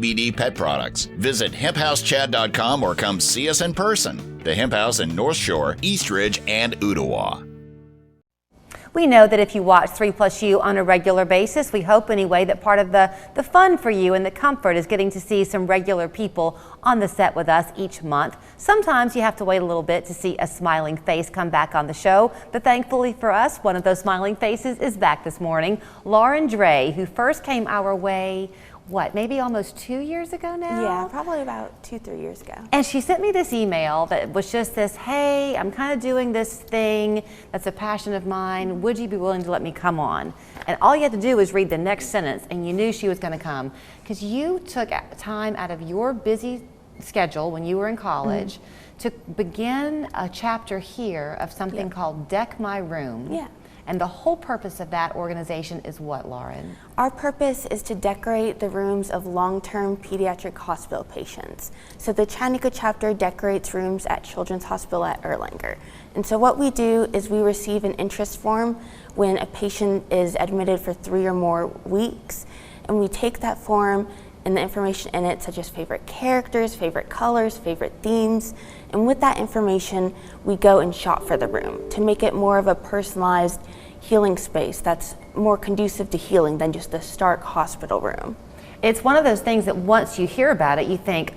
BD Pet Products. Visit hemphousechad.com or come see us in person. The Hemp House in North Shore, East Ridge, and Ottawa. We know that if you watch 3+U on a regular basis, we hope anyway that part of the fun for you and the comfort is getting to see some regular people on the set with us each month. Sometimes you have to wait a little bit to see a smiling face come back on the show, but thankfully for us, one of those smiling faces is back this morning. Lauren Dre, who first came our way, maybe almost 2 years ago now? Yeah, probably about 2-3 years ago. And she sent me this email that was just this, hey, I'm kind of doing this thing that's a passion of mine. Would you be willing to let me come on? And all you had to do was read the next sentence and you knew she was going to come, because you took time out of your busy schedule when you were in college to begin a chapter here of something called Dec My Room. Yeah. And the whole purpose of that organization is what, Lauren? Our purpose is to decorate the rooms of long-term pediatric hospital patients. So the Chattanooga chapter decorates rooms at Children's Hospital at Erlanger. And so what we do is we receive an interest form when a patient is admitted for 3 or more weeks. And we take that form and the information in it, such as favorite characters, favorite colors, favorite themes. And with that information, we go and shop for the room to make it more of a personalized healing space that's more conducive to healing than just the stark hospital room. It's one of those things that once you hear about it, you think,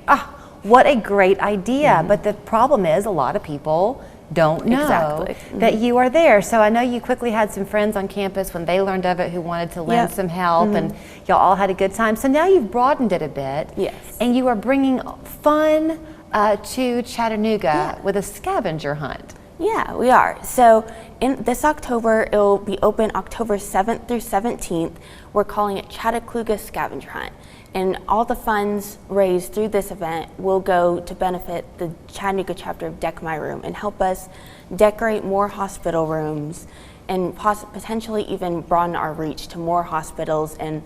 what a great idea. But the problem is a lot of people don't know that you are there. So I know you quickly had some friends on campus when they learned of it who wanted to lend some help, and y'all all had a good time. So now you've broadened it a bit. Yes. And you are bringing fun to Chattanooga with a scavenger hunt. Yeah, we are. So in this October, it will be open October 7th through 17th. We're calling it Chatta-Clue-Ga Scavenger Hunt. And all the funds raised through this event will go to benefit the Chattanooga chapter of Dec My Room and help us decorate more hospital rooms and potentially even broaden our reach to more hospitals and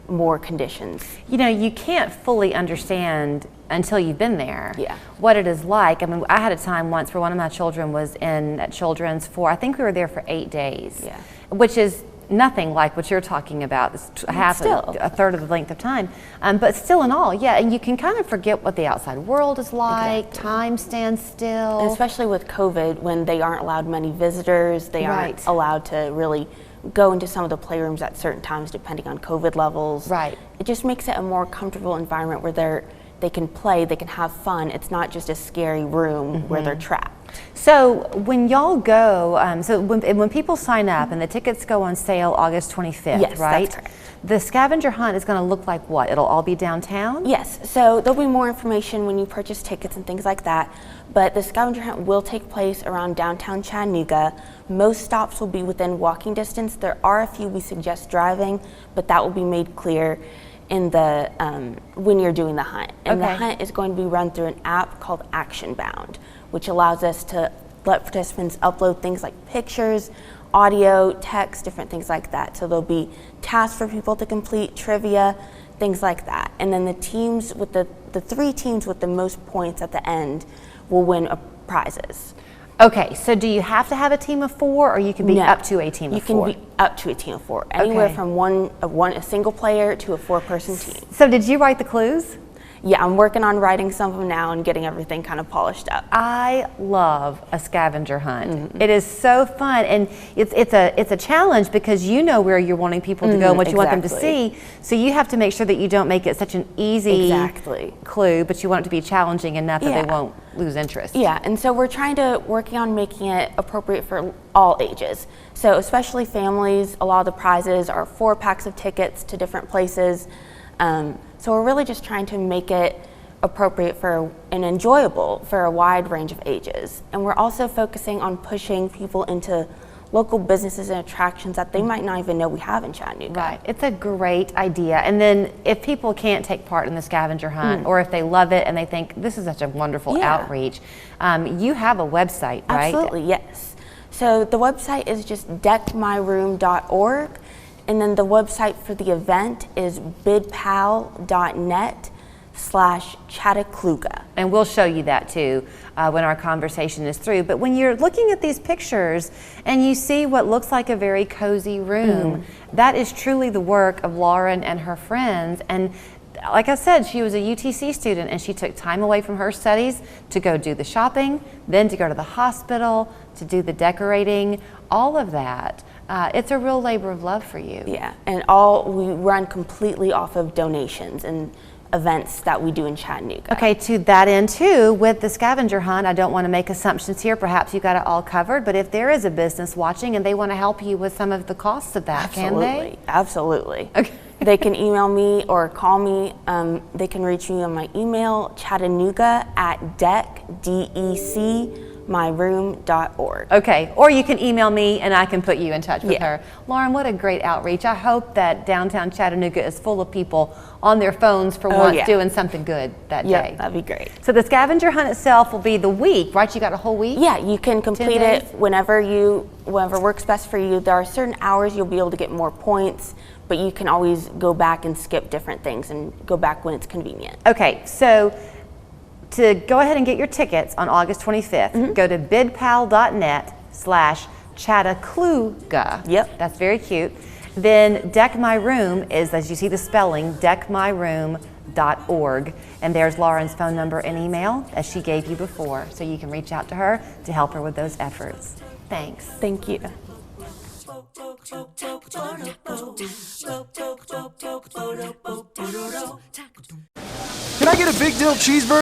more conditions. You know, you can't fully understand until you've been there what it is like. I mean, I had a time once where one of my children was in at Children's for, I think we were there for 8 days, which is nothing like what you're talking about. It's a third of the length of time, but still in all, and you can kind of forget what the outside world is like. Time stands still. And especially with COVID, when they aren't allowed many visitors, they aren't allowed to really go into some of the playrooms at certain times depending on COVID levels. It just makes it a more comfortable environment where they can play, they can have fun. It's not just a scary room where they're trapped. So when y'all go, so when people sign up and the tickets go on sale August 25th, right? That's correct. The scavenger hunt is going to look like what? It'll all be downtown? Yes, so there'll be more information when you purchase tickets and things like that, but the scavenger hunt will take place around downtown Chattanooga. Most stops will be within walking distance. There are a few we suggest driving, but that will be made clear in the when you're doing the hunt. And the hunt is going to be run through an app called Action Bound, which allows us to let participants upload things like pictures, audio, text, different things like that. So there'll be tasks for people to complete, trivia, things like that. And then the teams with the 3 teams with the most points at the end will win prizes. Okay, so do you have to have a team of 4, or you can be up to a team of 4? You can be up to a team of 4, anywhere from a single player to a 4-person team. So did you write the clues? Yeah, I'm working on writing some of them now and getting everything kind of polished up. I love a scavenger hunt. It is so fun, and it's a challenge because you know where you're wanting people to go and what you want them to see. So you have to make sure that you don't make it such an easy clue, but you want it to be challenging enough that they won't lose interest. Yeah, and so we're working on making it appropriate for all ages. So especially families, a lot of the prizes are 4 packs of tickets to different places. So we're really just trying to make it appropriate and enjoyable for a wide range of ages. And we're also focusing on pushing people into local businesses and attractions that they might not even know we have in Chattanooga. Right, it's a great idea. And then if people can't take part in the scavenger hunt, or if they love it and they think this is such a wonderful outreach, you have a website, right? Absolutely, yes. So the website is just decmyroom.org. And then the website for the event is bidpal.net/Chatta-Clue-Ga. And we'll show you that too when our conversation is through. But when you're looking at these pictures and you see what looks like a very cozy room, that is truly the work of Lauren and her friends. And like I said, she was a UTC student and she took time away from her studies to go do the shopping, then to go to the hospital, to do the decorating, all of that. It's a real labor of love for you. Yeah, and we run completely off of donations and events that we do in Chattanooga. Okay, to that end too, with the scavenger hunt, I don't want to make assumptions here. Perhaps you got it all covered, but if there is a business watching and they want to help you with some of the costs of that, can they? Absolutely. Okay. They can email me or call me. They can reach me on my email, Chatta-Clue-Ga at decmyroom.org. Okay, or you can email me and I can put you in touch with Yeah. her. Lauren, what a great outreach. I hope that downtown Chattanooga is full of people on their phones for once yeah. doing something good that Yeah, day. that'd be great. So the scavenger hunt itself will be the week, right? You got a whole week? Yeah, you can complete 10 it days? whenever works best for you. There are certain hours you'll be able to get more points, but you can always go back and skip different things and go back when it's convenient. Okay, so to go ahead and get your tickets on August 25th, go to bidpal.net/Chatta-Clue-Ga. Yep. That's very cute. Then Dec My Room is, as you see the spelling, decmyroom.org. And there's Lauren's phone number and email, as she gave you before. So you can reach out to her to help her with those efforts. Thanks. Thank you. Can I get a big deal cheeseburger?